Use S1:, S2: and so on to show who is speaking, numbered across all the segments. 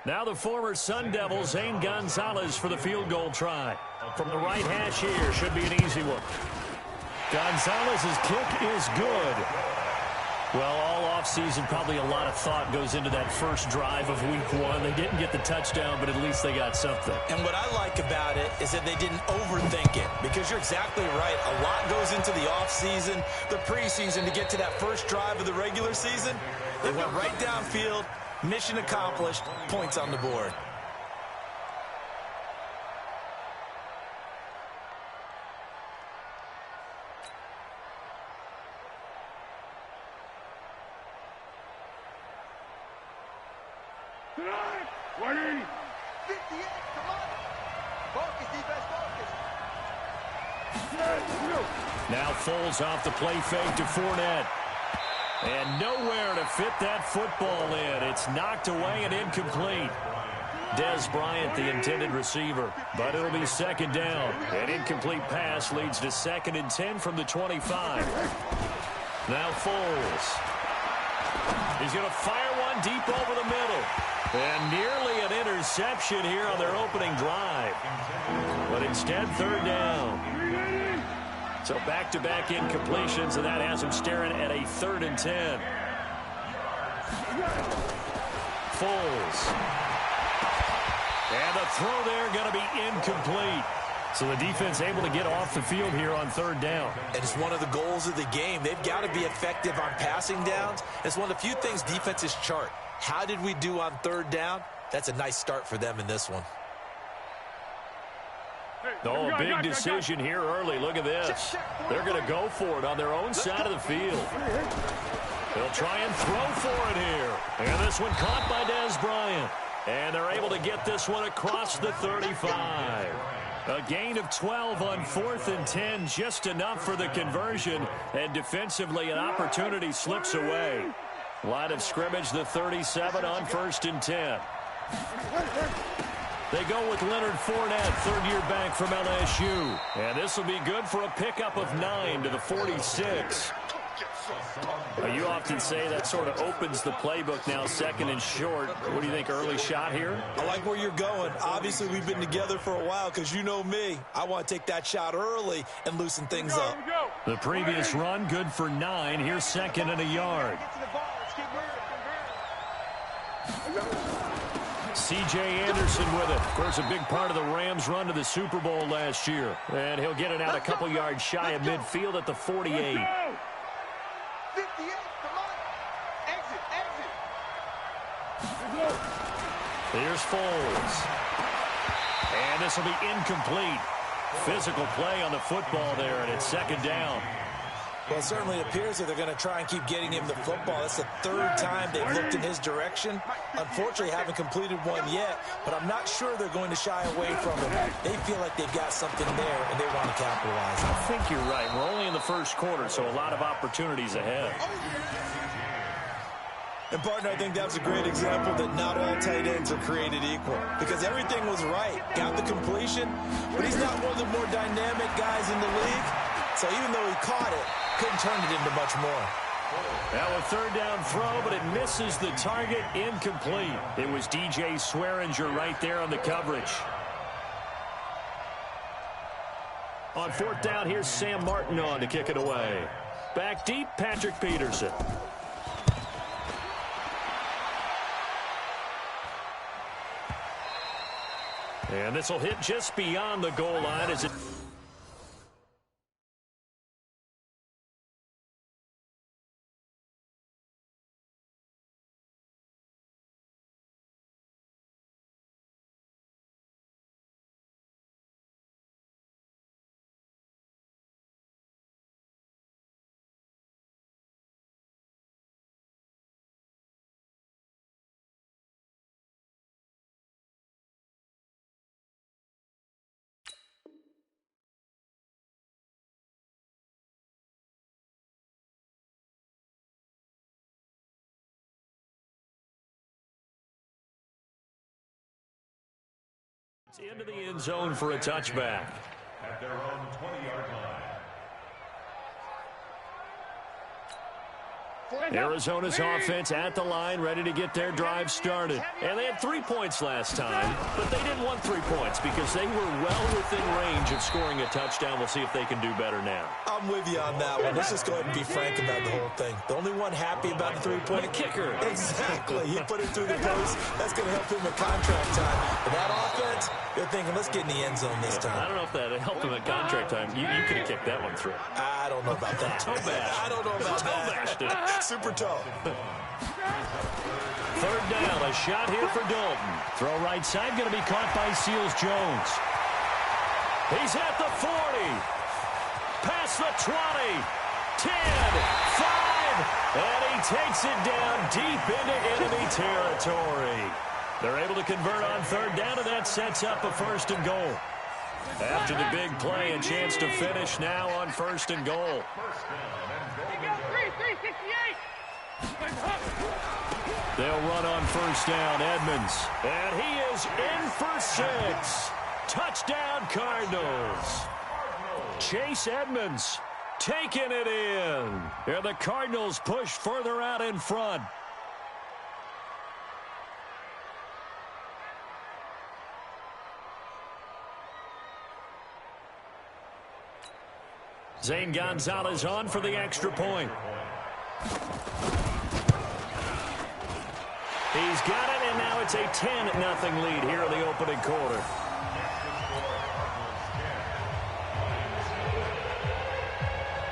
S1: Now the former Sun Devil, Zane Gonzalez, for the field goal try. From the right hash here, should be an easy one. Gonzalez's kick is good. Well, all offseason, probably a lot of thought goes into that first drive of week one. They didn't get the touchdown, but at least they got something.
S2: And what I like about it is that they didn't overthink it, because you're exactly right. A lot goes into the offseason, the preseason, to get to that first drive of the regular season. They went right downfield, mission accomplished, points on the board.
S1: Now Foles off the play fake to Fournette. And nowhere to fit that football in. It's knocked away and incomplete. Dez Bryant, the intended receiver. But it'll be second down. An incomplete pass leads to 2nd and 10 from the 25. Now Foles. He's going to fire one deep over the middle. And nearly an interception here on their opening drive. But instead, 3rd down. So back-to-back incompletions, and that has him staring at a 3rd and 10. Foles. And the throw there going to be incomplete. So the defense able to get off the field here on 3rd down.
S2: And it's one of the goals of the game. They've got to be effective on passing downs. It's one of the few things defenses chart. How did we do on 3rd down? That's a nice start for them in this one.
S1: Oh, a big decision here early. Look at this. They're going to go for it on their own side of the field. They'll try and throw for it here. And this one caught by Dez Bryant. And they're able to get this one across the 35. A gain of 12 on 4th and 10, just enough for the conversion. And defensively, an opportunity slips away. Line of scrimmage, the 37 on 1st and 10. They go with Leonard Fournette, 3rd-year back from LSU. And this will be good for a pickup of 9 to the 46. You often say that sort of opens the playbook now, 2nd and short. What do you think, early shot here?
S2: I like where you're going. Obviously, we've been together for a while, because you know me. I want to take that shot early and loosen things up.
S1: The previous run, good for 9. Here's 2nd and a yard. C.J. Anderson with it. Of course, a big part of the Rams' run to the Super Bowl last year. And he'll get it out a couple yards shy of midfield at the 48.
S3: 58, come on. Exit.
S1: Here's Foles. And this will be incomplete. Physical play on the football there, and it's 2nd down.
S2: Well, it certainly appears that they're going to try and keep getting him the football. That's the 3rd time they've looked in his direction. Unfortunately, haven't completed one yet, but I'm not sure they're going to shy away from it. They feel like they've got something there, and they want to capitalize.
S1: I think you're right. We're only in the 1st quarter, so a lot of opportunities ahead.
S2: And, partner, I think that's a great example that not all tight ends are created equal, because everything was right. Got the completion, but he's not one of the more dynamic guys in the league. So even though he caught it, couldn't turn it into much more.
S1: Now a 3rd down throw, but it misses the target, incomplete. It was DJ Swearinger right there on the coverage. On 4th down, here's Sam Martin on to kick it away. Back deep, Patrick Peterson. And this will hit just beyond the goal line as it... It's into the end zone for a touchback.
S4: At their own 20-yard
S1: Arizona's offense at the line, ready to get their drive started. And they had 3 points last time, but they didn't want 3 points because they were well within range of scoring a touchdown. We'll see if they can do better now.
S2: I'm with you on that one. Let's just go ahead and be frank about the whole thing. The only one happy about the three-point
S1: the kicker.
S2: Exactly. He put it through the post. That's going to help him at contract time. But that offense, they're thinking, let's get in the end zone this time.
S1: I don't know if that helped him at contract time. You could have kicked that one through.
S2: I don't know about that.
S1: Toe bash.
S2: I don't know about that.
S1: Bashed it.
S2: Super toe.
S1: Third down, a shot here for Dalton. Throw right side, going to be caught by Seals Jones. He's at the 40. Past the 20. 10. 5. And he takes it down deep into enemy territory. They're able to convert on third down, and that sets up a first and goal. After the big play, a chance to finish now on first and goal. They'll run on first down, Edmonds. And he is in for 6. Touchdown, Cardinals. Chase Edmonds taking it in. And the Cardinals push further out in front. Zane Gonzalez on for the extra point. He's got it, and now it's a 10-0 lead here in the opening quarter.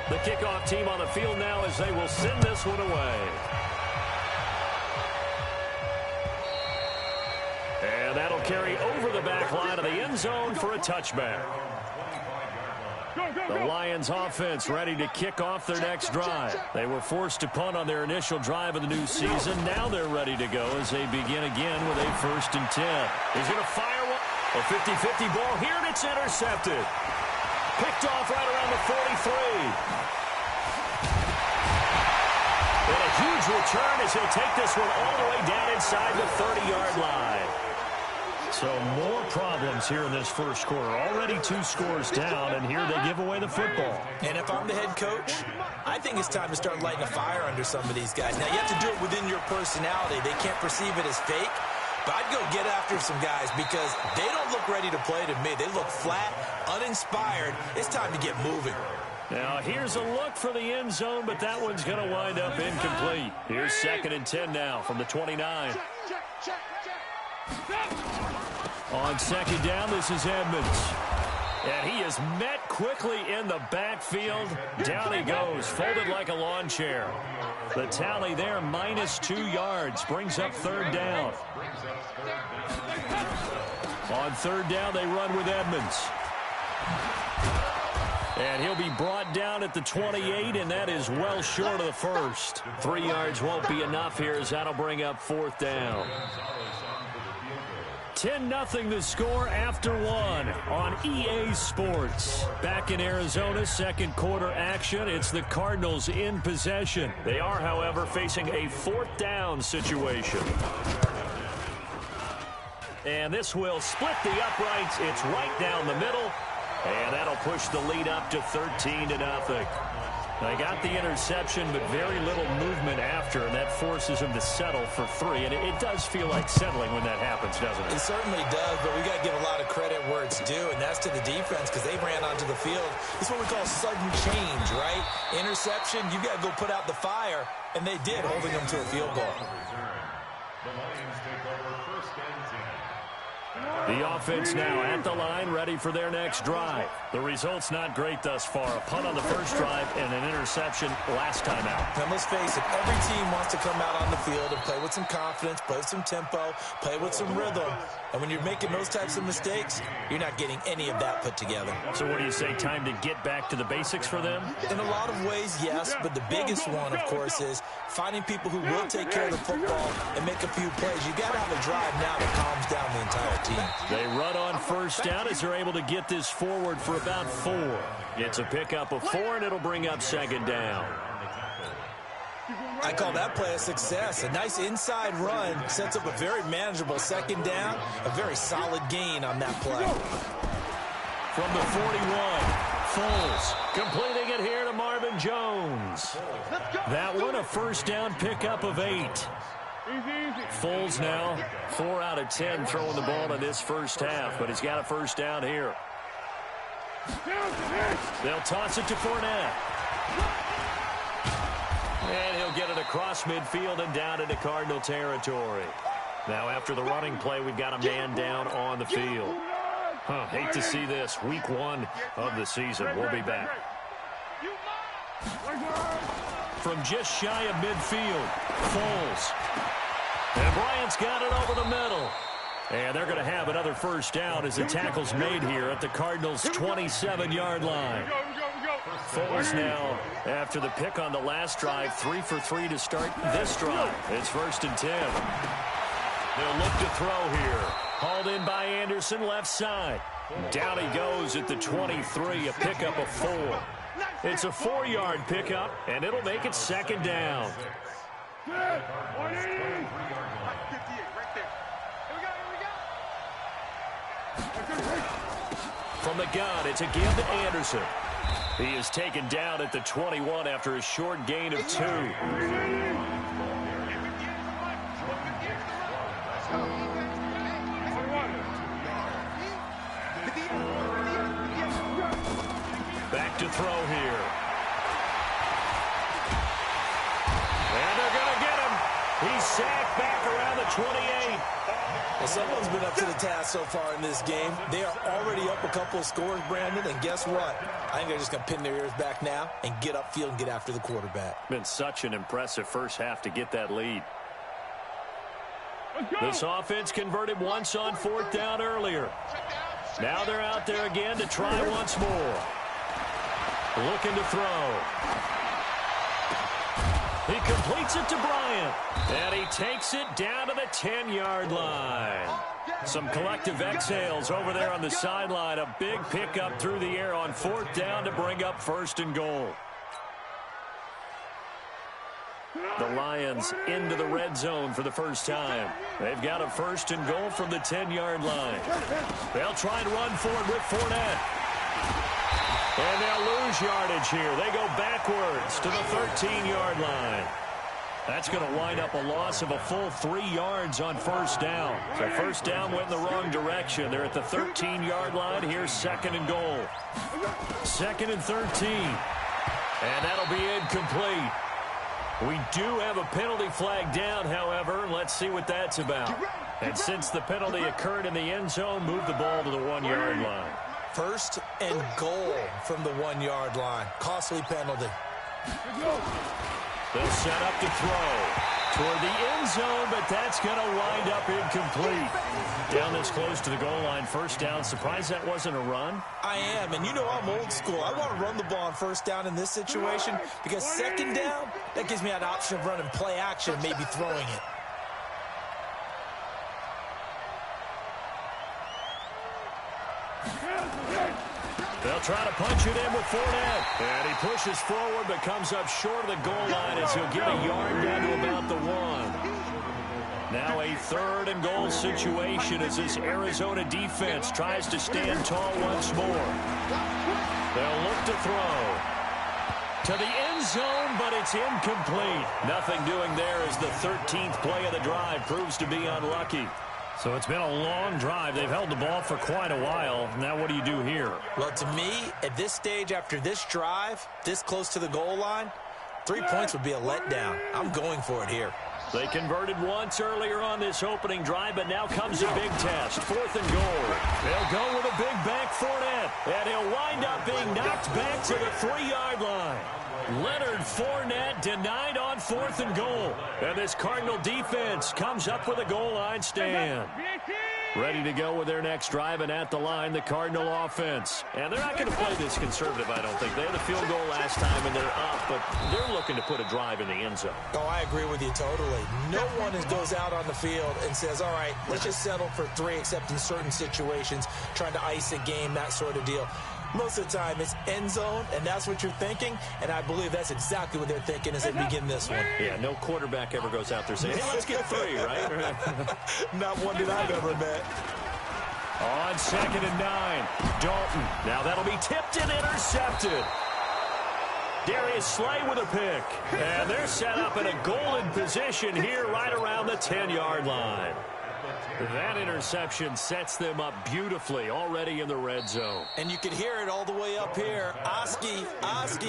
S1: The kickoff team on the field now as they will send this one away. And that'll carry over the back line of the end zone for a touchback. The Lions offense ready to kick off their next drive. They were forced to punt on their initial drive of the new season. Now they're ready to go as they begin again with a 1st and 10. He's going to fire one. A 50-50 ball here, and it's intercepted. Picked off right around the 43. And a huge return as he'll take this one all the way down inside the 30-yard line. So more problems here in this first quarter. Already 2 scores down, and here they give away the football.
S2: And if I'm the head coach, I think it's time to start lighting a fire under some of these guys. Now, you have to do it within your personality. They can't perceive it as fake. But I'd go get after some guys because they don't look ready to play to me. They look flat, uninspired. It's time to get moving.
S1: Now, here's a look for the end zone, but that one's going to wind up incomplete. Here's 2nd and 10 now from the 29. On 2nd down, this is Edmonds. And he is met quickly in the backfield. Down he goes, folded like a lawn chair. The tally there, -2 yards, brings up 3rd down. On 3rd down, they run with Edmonds. And he'll be brought down at the 28, and that is well short of the first. 3 yards won't be enough here as that'll bring up 4th down. 10-0 the score after 1 on EA Sports. Back in Arizona, second quarter action. It's the Cardinals in possession. They are, however, facing a 4th down situation. And this will split the uprights. It's right down the middle. And that'll push the lead up to 13-0. They got the interception, but very little movement after, and that forces him to settle for 3. And it does feel like settling when that happens, doesn't it?
S2: It certainly does, but we got to give a lot of credit where it's due, and that's to the defense because they ran onto the field. It's what we call sudden change, right? Interception, you got to go put out the fire, and they did, holding them to a field goal.
S3: The Lions take over 1st and 10.
S1: The offense now at the line, ready for their next drive. The result's not great thus far. A punt on the first drive and an interception last time out.
S2: Now, let's face it, every team wants to come out on the field and play with some confidence, play with some tempo, play with some rhythm. And when you're making those types of mistakes, you're not getting any of that put together.
S1: So what do you say, time to get back to the basics for them?
S2: In a lot of ways, yes, but the biggest one, of course, is finding people who will take care of the football and make a few plays. You got to have a drive now that calms down the entire team.
S1: They run on first down as they're able to get this forward for about 4. It's a pickup of 4, and it'll bring up 2nd down.
S2: I call that play a success. A nice inside run sets up a very manageable 2nd down, a very solid gain on that play.
S1: From the 41, Foles completing it here to Marvin Jones. That one a first down pickup of 8. Foles now 4 out of 10 throwing the ball in this first half, but he's got a first down here. They'll toss it to Fournette. And he'll get it across midfield and down into Cardinal territory. Now after the running play, we've got a man down on the field. Hate to see this. Week 1 of the season. We'll be back. From just shy of midfield, Foles. And Bryant's got it over the middle. And they're going to have another first down as the tackle's made here at the Cardinals' 27-yard line. Foles now, after the pick on the last drive, 3 for 3 to start this drive. It's 1st and 10. They'll look to throw here. Hauled in by Anderson, left side. Down he goes at the 23, a pickup of 4. It's a 4-yard pickup, and it'll make it 2nd down. From the gun, it's a give to Anderson. He is taken down at the 21 after a short gain of 2. Back to throw here. And they're going to get him. He's sacked back around the 28.
S2: Well, someone's been up to the task so far in this game. They are already up a couple of scores, Brandon, and guess what? I think they're just going to pin their ears back now and get upfield and get after the quarterback.
S1: Been such an impressive first half to get that lead. This offense converted once on 4th down earlier. Now they're out there again to try once more. Looking to throw. He completes it to Bryant. And he takes it down to the 10-yard line. Some collective exhales over there on the sideline. A big pickup through the air on 4th down to bring up 1st and goal. The Lions into the red zone for the first time. They've got a 1st and goal from the 10-yard line. They'll try and run forward with Fournette. And they'll lose yardage here. They go backwards to the 13-yard line. That's going to wind up a loss of a full 3 yards on 1st down. So 1st down went in the wrong direction. They're at the 13-yard line. Here's 2nd and goal. 2nd and 13. And that'll be incomplete. We do have a penalty flag down, however. Let's see what that's about. And since the penalty occurred in the end zone, move the ball to the 1-yard line.
S2: 1st and goal from the 1-yard line. Costly penalty.
S1: They'll set up to throw toward the end zone, but that's going to wind up incomplete. Down this close to the goal line, 1st down. Surprised that wasn't a run?
S2: I am, and you know I'm old school. I want to run the ball on 1st down in this situation because 2nd down, that gives me an option of running play action and maybe throwing it.
S1: They'll try to punch it in with Fournette. And he pushes forward but comes up short of the goal line as he'll get a yard down to about the 1. Now a 3rd and goal situation as this Arizona defense tries to stand tall once more. They'll look to throw to the end zone, but it's incomplete. Nothing doing there as the 13th play of the drive proves to be unlucky. So it's been a long drive. They've held the ball for quite a while. Now what do you do here?
S2: Well, to me, at this stage, after this drive, this close to the goal line, 3 points would be a letdown. I'm going for it here.
S1: They converted once earlier on this opening drive, but now comes a big test. 4th and goal. They'll go with a big back Fournette, and he'll wind up being knocked back to the 3-yard line. Leonard Fournette denied on 4th and goal. And this Cardinal defense comes up with a goal line stand. Ready to go with their next drive, and at the line, the Cardinal offense. And they're not going to play this conservative, I don't think. They had a field goal last time, and they're up, but they're looking to put a drive in the end zone.
S2: Oh, I agree with you totally. No one goes out on the field and says, all right, let's just settle for 3, except in certain situations, trying to ice a game, that sort of deal. Most of the time, it's end zone, and that's what you're thinking, and I believe that's exactly what they're thinking as they begin this one.
S1: Yeah, no quarterback ever goes out there saying, hey, let's get 3, right?
S2: Not one that I've ever met.
S1: On 2nd and 9, Dalton. Now that'll be tipped and intercepted. Darius Slay with a pick. And they're set up in a golden position here right around the 10-yard line. That interception sets them up beautifully already in the red zone.
S2: And you can hear it all the way up here. Oski,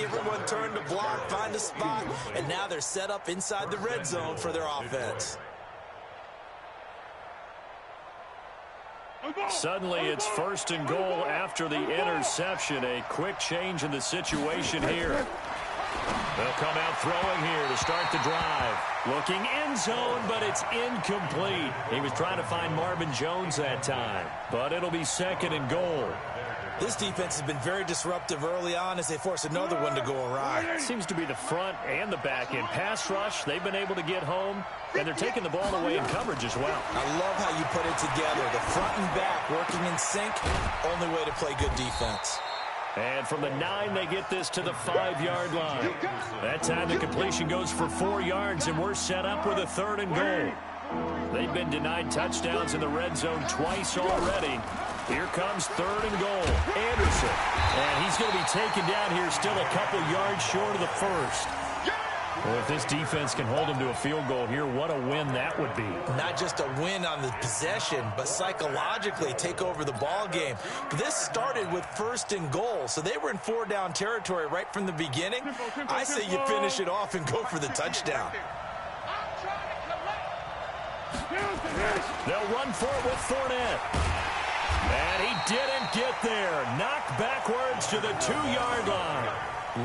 S2: everyone turned to block, find a spot, and now they're set up inside the red zone for their offense.
S1: Suddenly it's 1st and goal after the interception. A quick change in the situation here. They'll come out throwing here to start the drive. Looking end zone, but it's incomplete. He was trying to find Marvin Jones that time, but it'll be 2nd and goal.
S2: This defense has been very disruptive early on as they force another one to go awry.
S1: It seems to be the front and the back end. Pass rush, they've been able to get home, and they're taking the ball away in coverage as well.
S2: I love how you put it together. The front and back working in sync, only way to play good defense.
S1: And from the 9, they get this to the 5-yard line. That time the completion goes for 4 yards, and we're set up with a 3rd and goal. They've been denied touchdowns in the red zone twice already. Here comes 3rd and goal. Anderson. And he's going to be taken down here still a couple yards short of the first. Well, if this defense can hold them to a field goal here, what a win that would be.
S2: Not just a win on the possession, but psychologically take over the ball game. This started with 1st and goal, so they were in 4-down territory right from the beginning. I say you finish it off and go for the touchdown.
S1: They'll run for it with Fournette. And he didn't get there. Knocked backwards to the 2-yard line.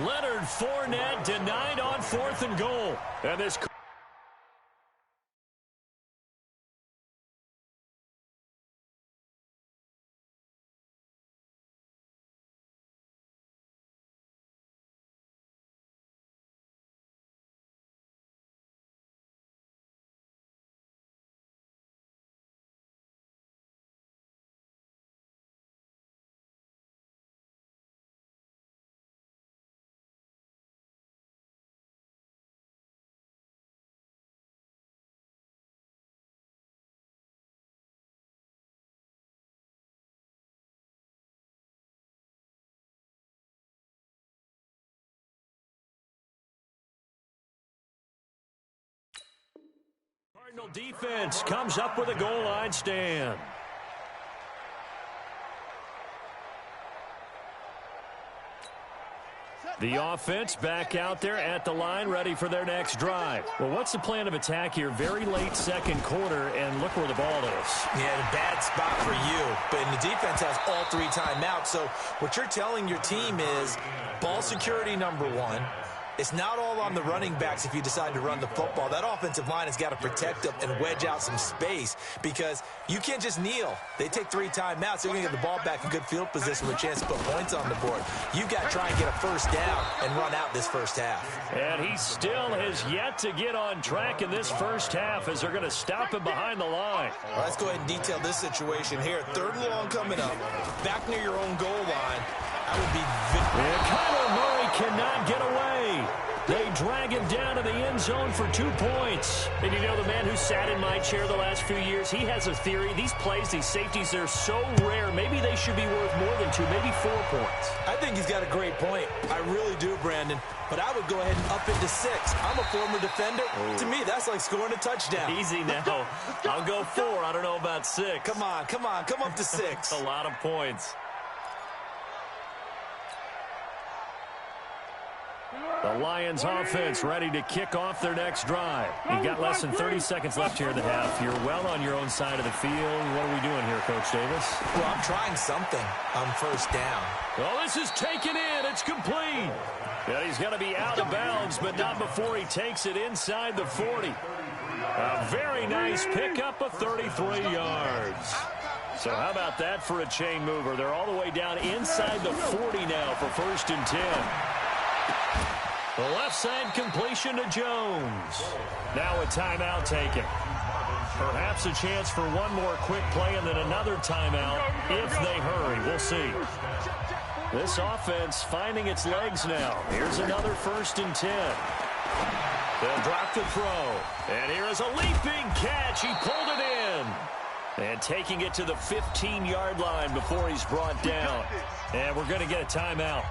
S1: Leonard Fournette denied on 4th and goal. And this Cardinal defense comes up with a goal line stand. The offense back out there at the line, ready for their next drive. Well, what's the plan of attack here? Very late 2nd quarter, and look where the ball is.
S2: Yeah, a bad spot for you. But the defense has all 3 timeouts. So what you're telling your team is ball security number 1. It's not all on the running backs if you decide to run the football. That offensive line has got to protect them and wedge out some space because you can't just kneel. They take 3 timeouts. They're going to get the ball back in good field position with a chance to put points on the board. You've got to try and get a 1st down and run out this first half.
S1: And he still has yet to get on track in this first half as they're going to stop him behind the line.
S2: Well, let's go ahead and detail this situation here. 3rd and long coming up. Back near your own goal line. That would be
S1: and Kyler Murray cannot get away. They drag him down to the end zone for 2 points. And you know, the man who sat in my chair the last few years, he has a theory. These plays, these safeties, they're so rare. Maybe they should be worth more than 2, maybe 4 points.
S2: I think he's got a great point. I really do, Brandon. But I would go ahead and up it to 6. I'm a former defender. Oh. To me, that's like scoring a touchdown.
S1: Easy now. I'll go 4. I don't know about 6.
S2: Come on. Come up to 6.
S1: A lot of points. The Lions offense ready to kick off their next drive. You've got less than 30 seconds left here in the half. You're well on your own side of the field. What are we doing here, Coach Davis?
S2: Well, I'm trying something on 1st down.
S1: Well, this is taken in. It's complete. Yeah, he's going to be out of bounds, but not before he takes it inside the 40. A very nice pickup of 33 yards. So how about that for a chain mover? They're all the way down inside the 40 now for 1st and 10. The left side completion to Jones. Now a timeout taken. Perhaps a chance for one more quick play and then another timeout if they hurry. We'll see. This offense finding its legs now. Here's another 1st and 10. They'll drop the throw. And here is a leaping catch. He pulled it in. And taking it to the 15-yard line before he's brought down. And we're going to get a timeout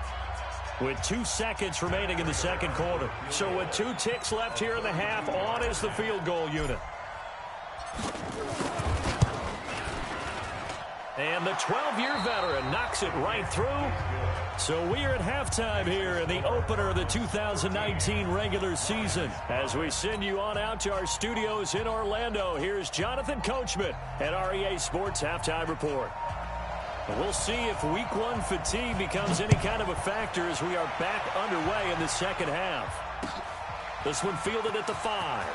S1: with 2 seconds remaining in the second quarter. So with 2 ticks left here in the half, on is the field goal unit. And the 12-year veteran knocks it right through. So we are at halftime here in the opener of the 2019 regular season. As we send you on out to our studios in Orlando, here's Jonathan Coachman at REA Sports Halftime Report. And we'll see if week 1 fatigue becomes any kind of a factor as we are back underway in the second half. This one fielded at the 5.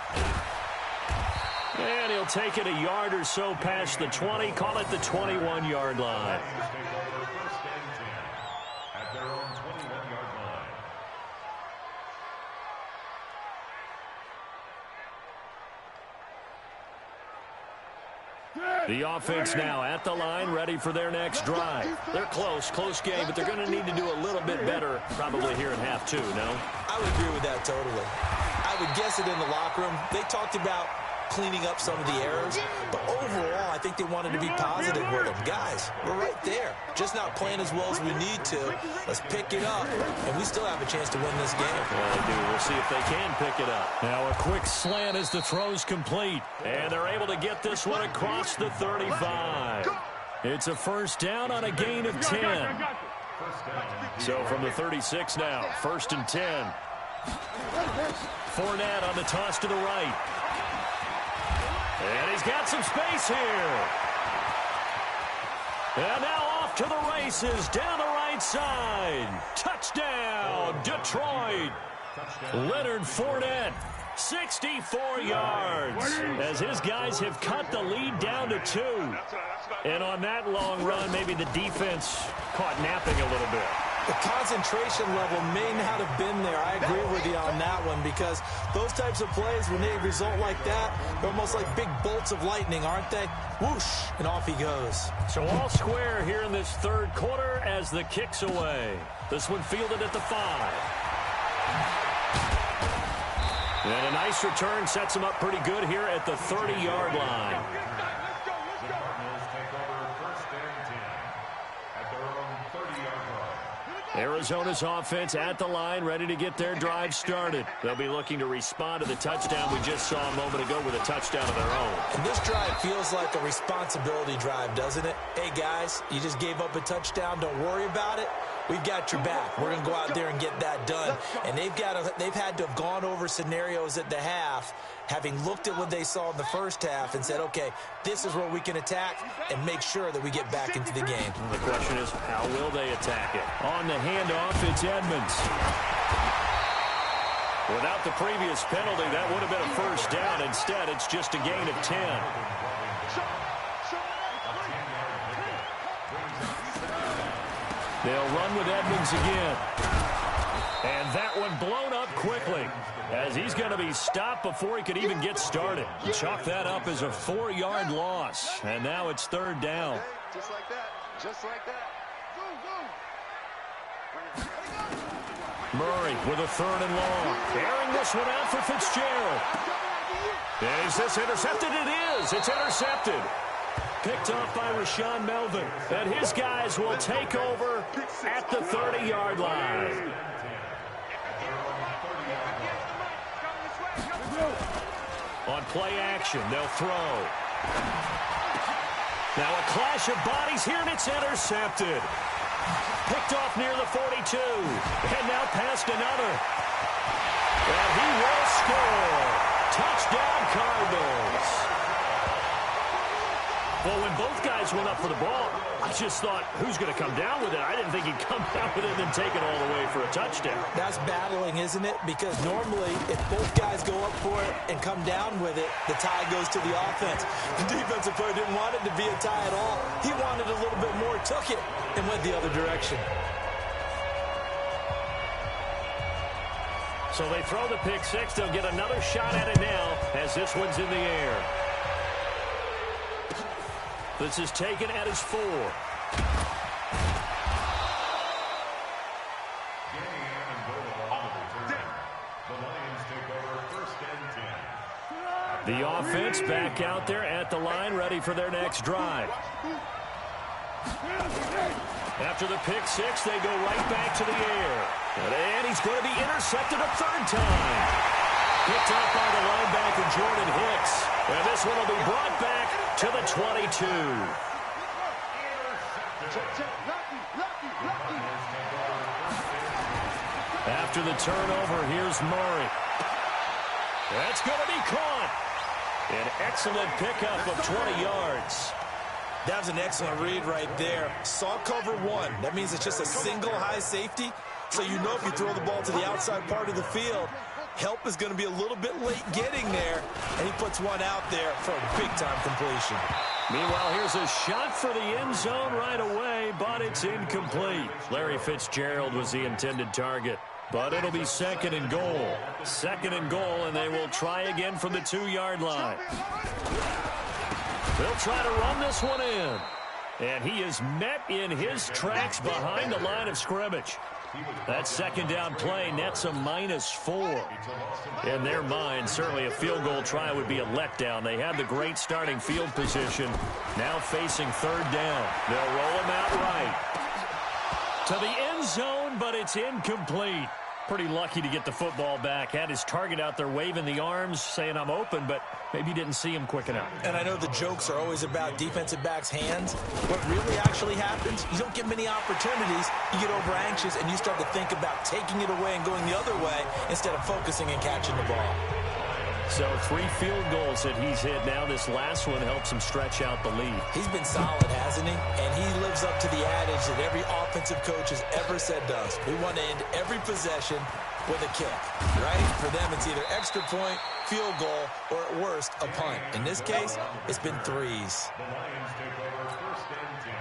S1: And he'll take it a yard or so past the 20, call it the 21-yard line. The offense now at the line, ready for their next drive. They're close game, but they're going to need to do a little bit better probably here in half 2, no?
S2: I would agree with that totally. I would guess it in the locker room. They talked about cleaning up some of the errors, but overall, I think they wanted to be positive with them. Guys, we're right there. Just not playing as well as we need to. Let's pick it up, and we still have a chance to win this game.
S1: Well, they do. We'll see if they can pick it up. Now a quick slant as the throw's complete, and they're able to get this one across the 35. It's a first down on a gain of 10. So from the 36 now, 1st and 10. Fournette on the toss to the right. And he's got some space here. And now off to the races, down the right side. Touchdown, Detroit. Leonard Fournette, 64 yards. As his guys have cut the lead down to 2. And on that long run, maybe the defense caught napping a little bit.
S2: The concentration level may not have been there. I agree with you on that one because those types of plays, when they result like that, they're almost like big bolts of lightning, aren't they? Whoosh, and off he goes.
S1: So all square here in this third quarter as the kick's away. This one fielded at the 5. And a nice return sets him up pretty good here at the 30-yard line. Arizona's offense at the line, ready to get their drive started. They'll be looking to respond to the touchdown we just saw a moment ago with a touchdown of their own.
S2: And this drive feels like a responsibility drive, doesn't it? Hey, guys, you just gave up a touchdown. Don't worry about it. We've got your back. We're going to go out there and get that done. And they've had to have gone over scenarios at the half, having looked at what they saw in the first half and said, okay, this is where we can attack and make sure that we get back into the game.
S1: The question is, how will they attack it? On the handoff, it's Edmonds. Without the previous penalty, that would have been a first down. Instead, it's just a gain of 10. They'll run with Edmonds again. And that one blown up quickly as he's going to be stopped before he could even get started. Chalk that up as a 4-yard loss. And now it's 3rd down.
S4: Just like that. Just like that.
S1: Murray with a 3rd and long. Airing this one out for Fitzgerald. Is this intercepted? It is. It's intercepted. Picked off by Rashawn Melvin. And his guys will take over at the 30-yard line. On play action, they'll throw. Now a clash of bodies here, and it's intercepted. Picked off near the 42. And now past another. And he will score. Touchdown, Cardinals. Well, when both guys went up for the ball, I just thought, who's going to come down with it? I didn't think he'd come down with it and then take it all the way for a touchdown.
S2: That's battling, isn't it? Because normally, if both guys go up for it and come down with it, the tie goes to the offense. The defensive player didn't want it to be a tie at all. He wanted a little bit more, took it, and went the other direction.
S1: So they throw the pick six. They'll get another shot at it now as this one's in the air. This is taken at his 4. The offense back out there at the line, ready for their next drive. After the pick six, they go right back to the air. And he's going to be intercepted a third time. Picked up by the linebacker, Jordan Hicks. And this one will be brought back to the 22. After the turnover, here's Murray. That's going to be caught. An excellent pickup of 20 yards.
S2: That was an excellent read right there. Saw cover one. That means it's just a single high safety. So you know if you throw the ball to the outside part of the field, help is going to be a little bit late getting there. And he puts one out there for a big-time completion.
S1: Meanwhile, here's a shot for the end zone right away, but it's incomplete. Larry Fitzgerald was the intended target. But it'll be second and goal. Second and goal, and they will try again from the 2-yard line. They'll try to run this one in. And he is met in his tracks behind the line of scrimmage. That second down play nets a -4. In their mind, certainly a field goal try would be a letdown. They had the great starting field position. Now facing third down. They'll roll him out right to the end zone, but it's incomplete. Pretty lucky to get the football back. Had his target out there waving the arms, saying I'm open, but maybe didn't see him quick enough.
S2: And I know the jokes are always about defensive backs' hands. What really actually happens, you don't get many opportunities. You get over anxious, and you start to think about taking it away and going the other way instead of focusing and catching the ball.
S1: So 3 field goals that he's hit now. This last one helps him stretch out the lead.
S2: He's been solid, hasn't he? And he lives up to the adage that every offensive coach has ever said to us. We want to end every possession with a kick, right? For them, it's either extra point, field goal, or at worst, a punt. In this case, it's been threes.
S3: The Lions take over first and 10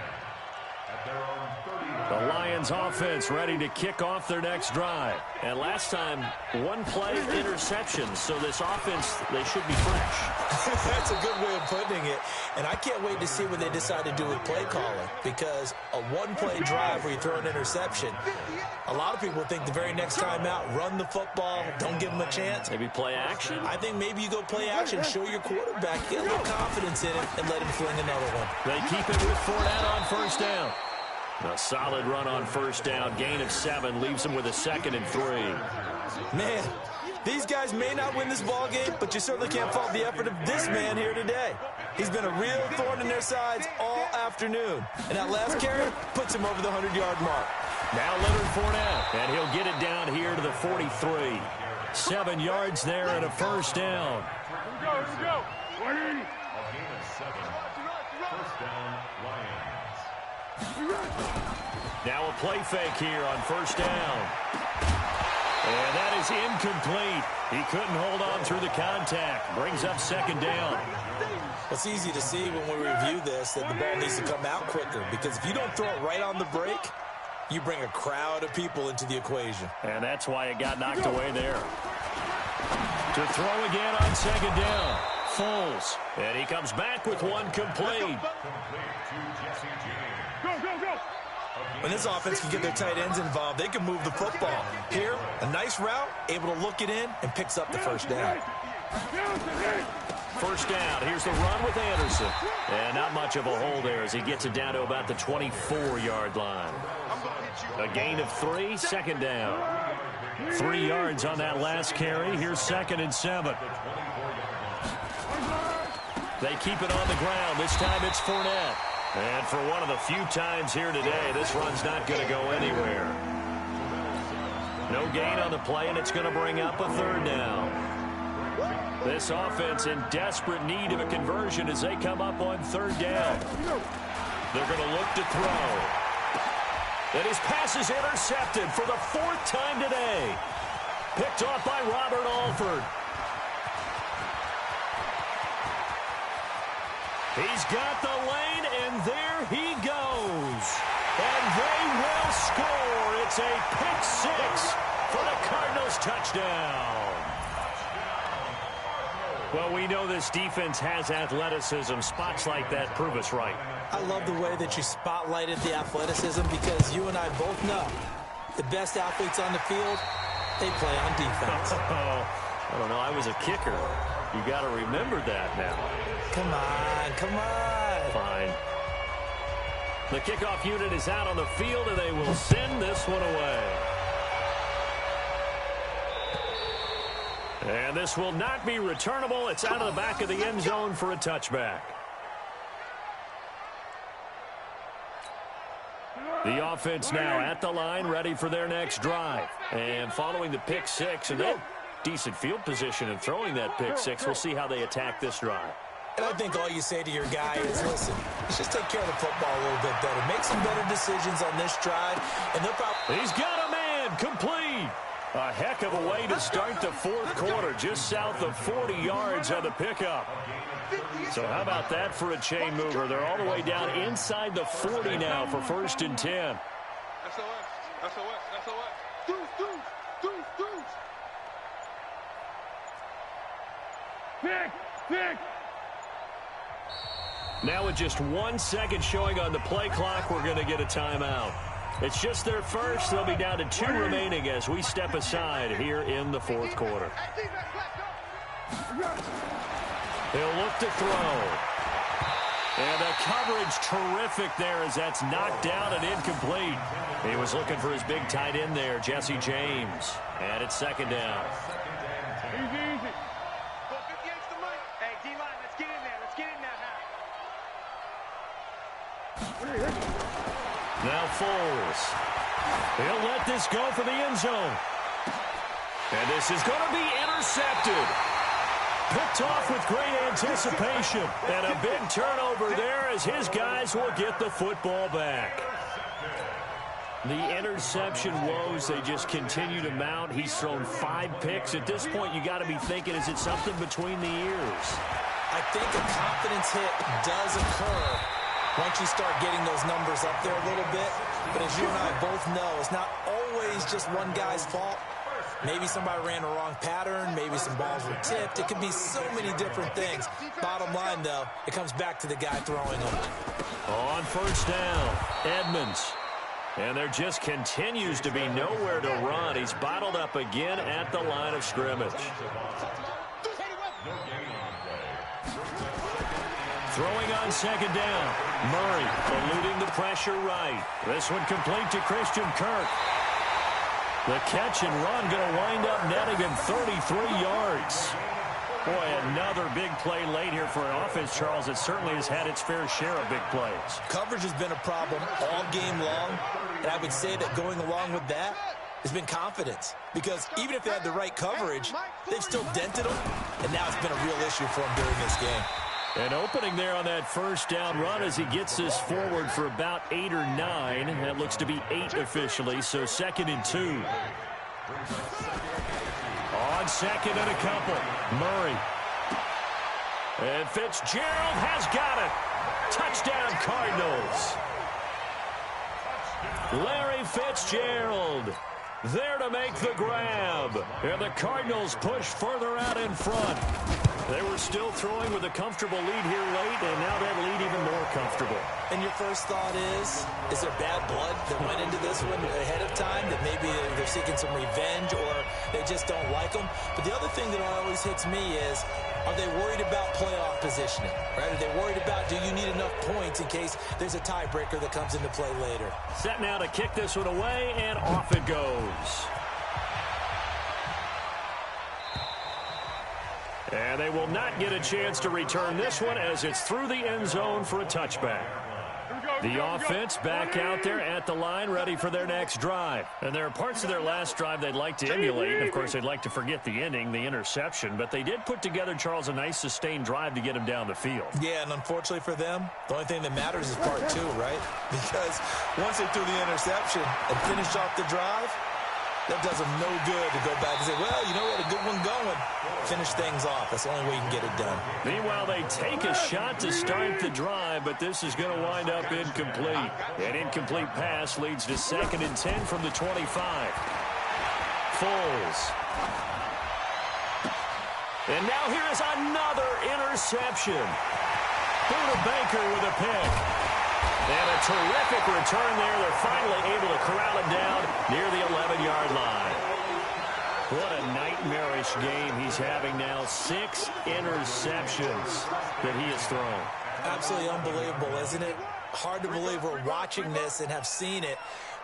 S3: at their own 30.
S1: The Lions offense ready to kick off their next drive. And last time, 1 play interception. So this offense, they should be fresh.
S2: That's a good way of putting it. And I can't wait to see what they decide to do with play calling. Because a 1-play drive where you throw an interception, a lot of people think the very next time out, run the football, don't give them a chance.
S1: Maybe play action?
S2: I think maybe you go play action, show your quarterback, get a little confidence in it, and let him fling another one.
S1: They keep it with Fournette on first down. A solid run on first down. Gain of 7 leaves them with a 2nd and 3.
S2: Man, these guys may not win this ball game, but you certainly can't fault the effort of this man here today. He's been a real thorn in their sides all afternoon. And that last carry puts him over the 100-yard mark.
S1: Now Leonard Fournette, and he'll get it down here to the 43. 7 yards there and a first down.
S3: Here we go. A gain of 7. First down, Lions.
S1: Now a play fake here on first down. And that is incomplete. He couldn't hold on through the contact. Brings up second down.
S2: It's easy to see when we review this that the ball needs to come out quicker, because if you don't throw it right on the break, you bring a crowd of people into the equation.
S1: And that's why it got knocked away there. To throw again on second down. Foles. And he comes back with one complete.
S2: When this offense can get their tight ends involved, they can move the football. Here, a nice route, able to look it in, and picks up the first down.
S1: First down. Here's the run with Anderson. And not much of a hole there as he gets it down to about the 24-yard line. A gain of 3, second down. 3 yards on that last carry. Here's 2nd and 7. They keep it on the ground. This time it's Fournette. And for one of the few times here today, this run's not going to go anywhere. No gain on the play, and it's going to bring up a third down. This offense in desperate need of a conversion as they come up on third down. They're going to look to throw. And his pass is intercepted for the 4th time today. Picked off by Robert Alford. He's got the lane, and there he goes. And they will score. It's a pick 6 for the Cardinals touchdown. Well, we know this defense has athleticism. Spots like that prove us right.
S2: I love the way that you spotlighted the athleticism, because you and I both know the best athletes on the field, they play on defense.
S1: I don't know. I was a kicker. You got to remember that now.
S2: Come on, come on.
S1: Fine. The kickoff unit is out on the field, and they will send this one away. And this will not be returnable. It's out of the back of the end zone for a touchback. The offense now at the line, ready for their next drive. And following the pick six, and they have decent field position in throwing that pick six. We'll see how they attack this drive.
S2: And I think all you say to your guy is, listen, let's just take care of the football a little bit better. Make some better decisions on this drive, and they'll probably...
S1: He's got a man, complete. A heck of a way to start the fourth quarter, just south of 40 yards on the pickup. So how about that for a chain mover? They're all the way down inside the 40 now for 1st and 10.
S3: Pick.
S1: Now with just 1 second showing on the play clock, we're going to get a timeout. It's just their first. They'll be down to 2 remaining as we step aside here in the fourth quarter. He'll look to throw. And the coverage terrific there as that's knocked down and incomplete. He was looking for his big tight end there, Jesse James. And it's 2nd down.
S3: Easy.
S4: Hey, D-line, let's get in there. Let's get in there now.
S1: Now Foles. He'll let this go for the end zone. And this is going to be intercepted. Picked off with great anticipation. And a big turnover there as his guys will get the football back. The interception woes, they just continue to mount. He's thrown 5 picks. At this point, you got to be thinking, is it something between the ears?
S2: I think a confidence hit does occur once you start getting those numbers up there a little bit. But as you and I both know, it's not always just one guy's fault. Maybe somebody ran the wrong pattern. Maybe some balls were tipped. It could be so many different things. Bottom line, though, it comes back to the guy throwing them.
S1: On 1st down, Edmonds. And there just continues to be nowhere to run. He's bottled up again at the line of scrimmage. Throwing on 2nd down. Murray eluding the pressure right. This one complete to Christian Kirk. The catch and run going to wind up netting him 33 yards. Boy, another big play late here for an offense, Charles, that certainly has had its fair share of big plays.
S2: Coverage has been a problem all game long, and I would say that going along with that has been confidence. Because even if they had the right coverage, they've still dented them, and now it's been a real issue for them during this game.
S1: An opening there on that 1st down run as he gets this forward for about 8 or 9. That looks to be 8 officially, so 2nd and 2. On 2nd and a couple, Murray. And Fitzgerald has got it. Touchdown, Cardinals. Larry Fitzgerald there to make the grab. And the Cardinals push further out in front. They were still throwing with a comfortable lead here late, and now that lead even more comfortable.
S2: And your first thought is there bad blood that went into this one ahead of time, that maybe they're seeking some revenge or they just don't like them? But the other thing that always hits me is, are they worried about playoff positioning? Right? Are they worried about, do you need enough points in case there's a tiebreaker that comes into play later?
S1: Set now to kick this one away, and off it goes. And they will not get a chance to return this one as it's through the end zone for a touchback. The offense back out there at the line, ready for their next drive. And there are parts of their last drive they'd like to emulate. And, of course, they'd like to forget the ending, the interception. But they did put together, Charles, a nice sustained drive to get him down the field.
S2: Yeah, and unfortunately for them, the only thing that matters is part 2, right? Because once they threw the interception and finished off the drive, that does them no good to go back and say, well, you know what, a good one going. Finish things off. That's the only way you can get it done.
S1: Meanwhile, they take a shot to start the drive, but this is going to wind up incomplete. An incomplete pass leads to 2nd and 10 from the 25. Foles. And now here is another interception. Buda Baker with a pick. And a terrific return there. They're finally able to corral it down near the 11-yard line. What a nightmarish game he's having now. 6 interceptions that he has thrown.
S2: Absolutely unbelievable, isn't it? Hard to believe we're watching this and have seen it,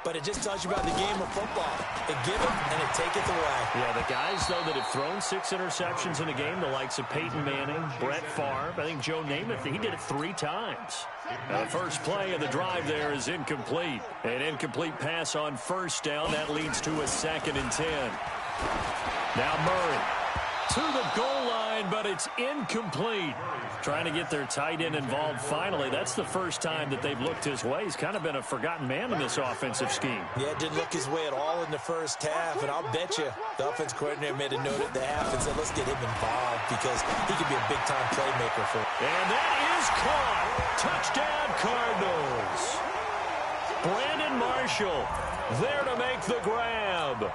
S2: but it just tells you about the game of football. It give it and it taketh away.
S1: Yeah, the guys, though, that have thrown 6 interceptions in a game, the likes of Peyton Manning, Brett Favre, I think Joe Namath, he did it 3 times. The first play of the drive there is incomplete. An incomplete pass on first down. That leads to a 2nd and 10. Now Murray to the goal line, but it's incomplete. Trying to get their tight end involved finally. That's the first time that they've looked his way. He's kind of been a forgotten man in this offensive scheme.
S2: Yeah, it didn't look his way at all in the first half, and I'll bet you the offense coordinator made a note at the half and said, let's get him involved because he could be a big-time playmaker for him.
S1: And that is caught. Touchdown, Cardinals. Brandon Marshall there to make the grab.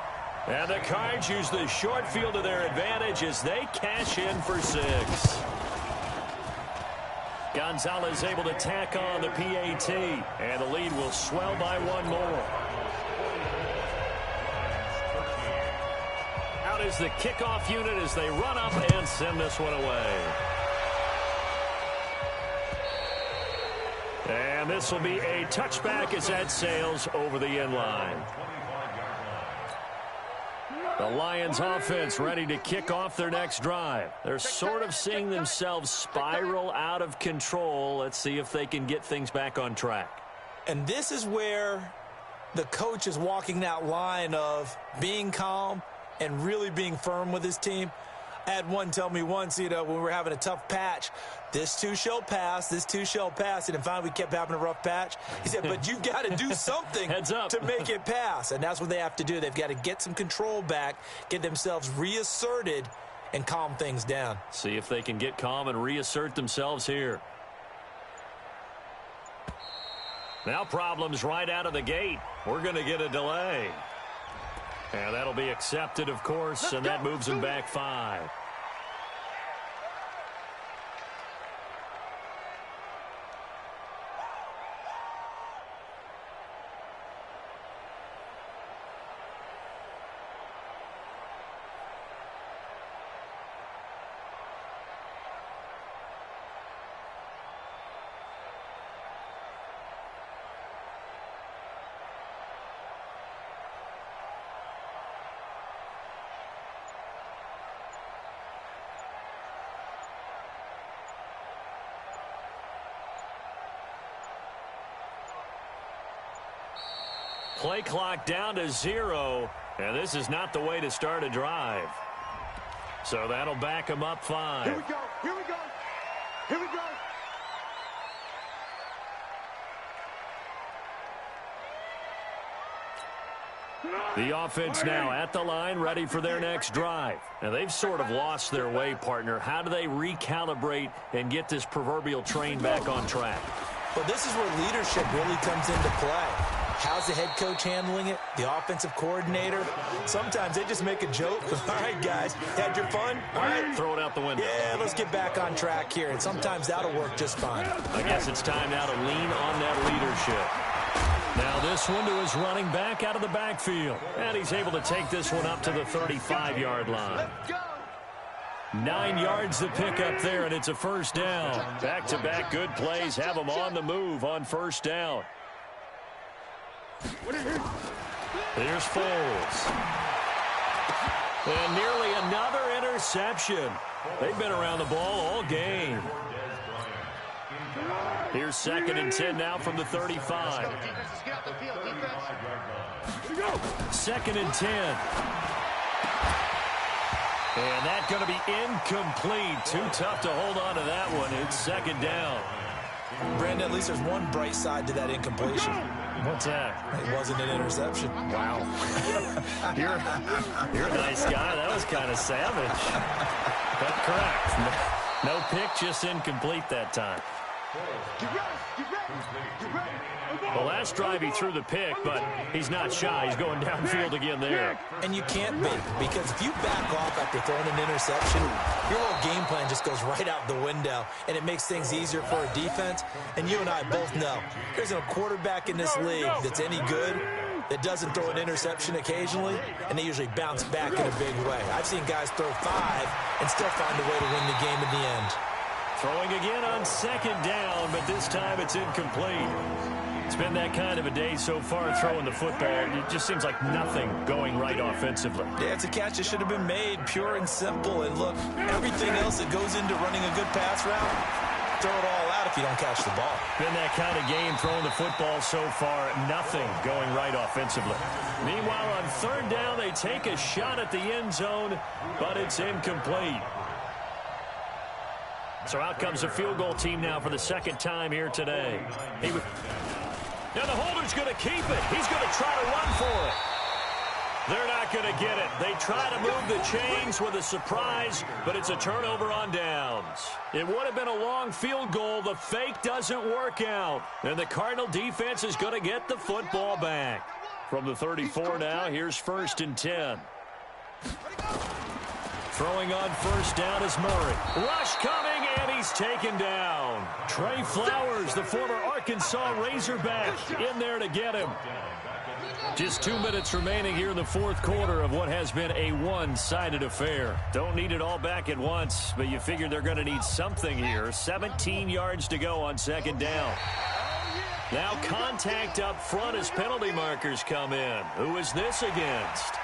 S1: And the Cards use the short field to their advantage as they cash in for 6. Gonzalez able to tack on the PAT, and the lead will swell by 1 more. Out is the kickoff unit as they run up and send this one away. And this will be a touchback as that sails over the end line. The Lions offense ready to kick off their next drive. They're sort of seeing themselves spiral out of control. Let's see if they can get things back on track.
S2: And this is where the coach is walking that line of being calm and really being firm with his team. I had one tell me once, when we were having a tough patch, this too shall pass, this too shall pass. And then finally we kept having a rough patch. He said, but you've got to do something
S1: Heads up.
S2: to make it pass. And that's what they have to do. They've got to get some control back, get themselves reasserted, and calm things down.
S1: See if they can get calm and reassert themselves here. Now problems right out of the gate. We're going to get a delay. And that'll be accepted, of course, and that moves them back 5. Play clock down to 0, and this is not the way to start a drive. So that'll back them up 5.
S4: Here we go. Here we go. Here we go.
S1: The offense now at the line, ready for their next drive. Now, they've sort of lost their way, partner. How do they recalibrate and get this proverbial train back on track?
S2: Well, this is where leadership really comes into play. How's the head coach handling it? The offensive coordinator? Sometimes they just make a joke. All right, guys, had your fun? All right.
S1: Throw it out the window.
S2: Yeah, let's get back on track here. And sometimes that'll work just fine.
S1: I guess it's time now to lean on that leadership. Now this one to his running back out of the backfield. And he's able to take this one up to the 35-yard line. 9 yards to pick up there, and it's a first down. Back-to-back good plays have them on the move on first down. Here's Foles. And nearly another interception. They've been around the ball all game. Here's 2nd and 10 now from the 35. 2nd and 10. And that's going to be incomplete. Too tough to hold on to that one. It's 2nd down.
S2: Brandon, at least there's one bright side to that incompletion.
S1: What's that?
S2: It wasn't an interception.
S1: Wow. You're a nice guy. That was kind of savage. But correct. No pick, just incomplete that time. The last drive he threw the pick, but he's not shy. He's going downfield again there.
S2: And you can't be, because if you back off after throwing an interception, your whole game plan just goes right out the window, and it makes things easier for a defense. And you and I both know there's no quarterback in this league that's any good that doesn't throw an interception occasionally, and they usually bounce back in a big way. I've seen guys throw 5 and still find a way to win the game in the end.
S1: Throwing again on second down, but this time it's incomplete. It's been that kind of a day so far throwing the football. It just seems like nothing going right offensively.
S2: Yeah, it's a catch that should have been made, pure and simple. And look, everything else that goes into running a good pass route, throw it all out if you don't catch the ball.
S1: Been that kind of game throwing the football so far, nothing going right offensively. Meanwhile, on third down, they take a shot at the end zone, but it's incomplete. So out comes the field goal team now for the second time here today. Now the holder's going to keep it. He's going to try to run for it. They're not going to get it. They try to move the chains with a surprise, but it's a turnover on downs. It would have been a long field goal. The fake doesn't work out. And the Cardinal defense is going to get the football back. From the 34 now, here's 1st and 10. Throwing on first down is Murray. Rush coming, and he's taken down. Trey Flowers, the former Arkansas Razorback, in there to get him. Just 2 minutes remaining here in the fourth quarter of what has been a one-sided affair. Don't need it all back at once, but you figure they're going to need something here. 17 yards to go on second down. Now contact up front as penalty markers come in. Who is this against?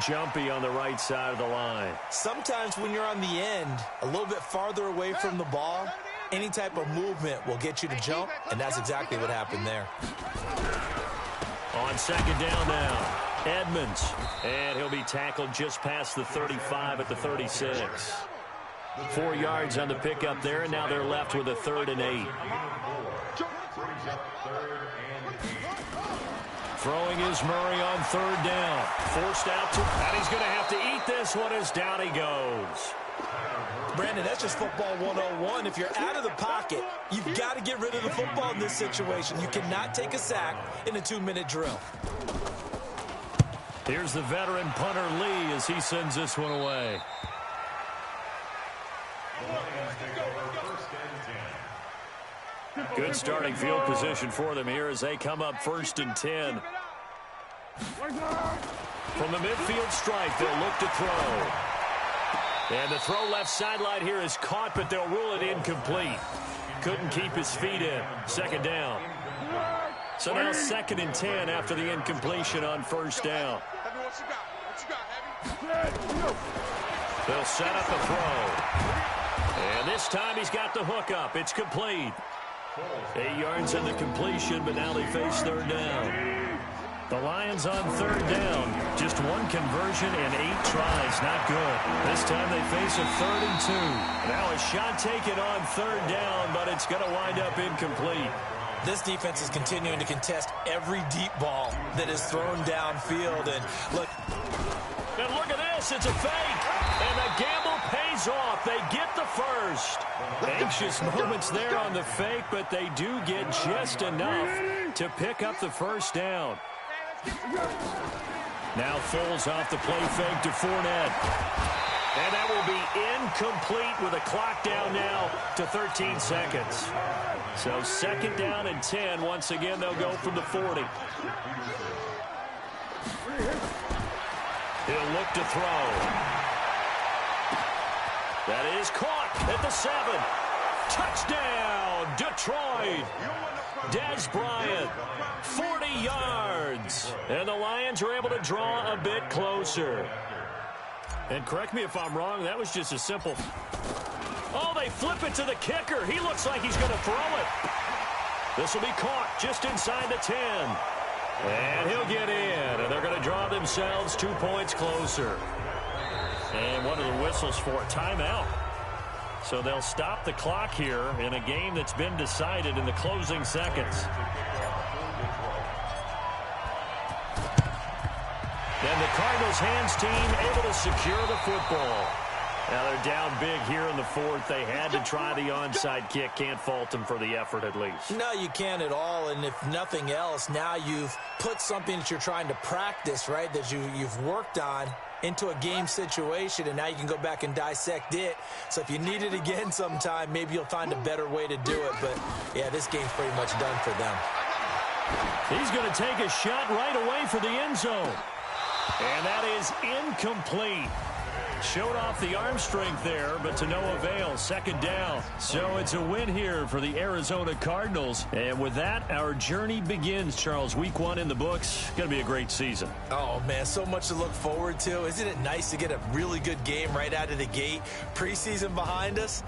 S1: Jumpy on the right side of the line.
S2: Sometimes when you're on the end, a little bit farther away from the ball, any type of movement will get you to jump, and that's exactly what happened there.
S1: On second down now, Edmonds. And he'll be tackled just past the 35 at the 36. 4 yards on the pickup there, and now they're left with a 3rd and 8. Throwing is Murray on third down. Forced out to, and he's going to have to eat this one as down he goes.
S2: Brandon, that's just football 101. If you're out of the pocket, you've got to get rid of the football in this situation. You cannot take a sack in a 2-minute drill.
S1: Here's the veteran punter Lee as he sends this one away. Good starting field position for them here as they come up 1st and 10. From the midfield stripe, they'll look to throw. And the throw left sideline here is caught, but they'll rule it incomplete. Couldn't keep his feet in. Second down. So now 2nd and 10 after the incompletion on first down. They'll set up a throw. And this time he's got the hook up. It's complete. 8 yards in the completion, but now they face third down. The Lions on third down. Just one conversion and 8 tries. Not good. This time they face a 3rd and 2. Now a shot taken on third down, but it's going to wind up incomplete.
S2: This defense is continuing to contest every deep ball that is thrown downfield. And look
S1: at this. It's a fake. And the gamble pays off. They get the first. Anxious moments there on the fake, but they do get just enough to pick up the first down. Now Foles off the play fake to Fournette. And that will be incomplete with a clock down now to 13 seconds. So 2nd down and 10. Once again, they'll go from the 40. He'll look to throw. That is caught at the 7. Touchdown, Detroit. Dez Bryant, 40 yards. And the Lions are able to draw a bit closer. And correct me if I'm wrong, that was just a simple... Oh, they flip it to the kicker. He looks like he's going to throw it. This will be caught just inside the 10. And he'll get in. And they're going to draw themselves 2 points closer. And one of the whistles for a timeout. So they'll stop the clock here in a game that's been decided in the closing seconds. And the Cardinals' hands team able to secure the football. Now they're down big here in the 4th. They had to try the onside kick. Can't fault them for the effort at least.
S2: No, you can't at all. And if nothing else, now you've put something that you're trying to practice, right, that you've worked on into a game situation, and now you can go back and dissect it. So if you need it again sometime, maybe you'll find a better way to do it. But, yeah, this game's pretty much done for them.
S1: He's going to take a shot right away for the end zone. And that is incomplete. Showed off the arm strength there, but to no avail. Second down. So it's a win here for the Arizona Cardinals. And with that, our journey begins, Charles. Week 1 in the books. Going to be a great season.
S2: Oh, man, so much to look forward to. Isn't it nice to get a really good game right out of the gate? Preseason behind us.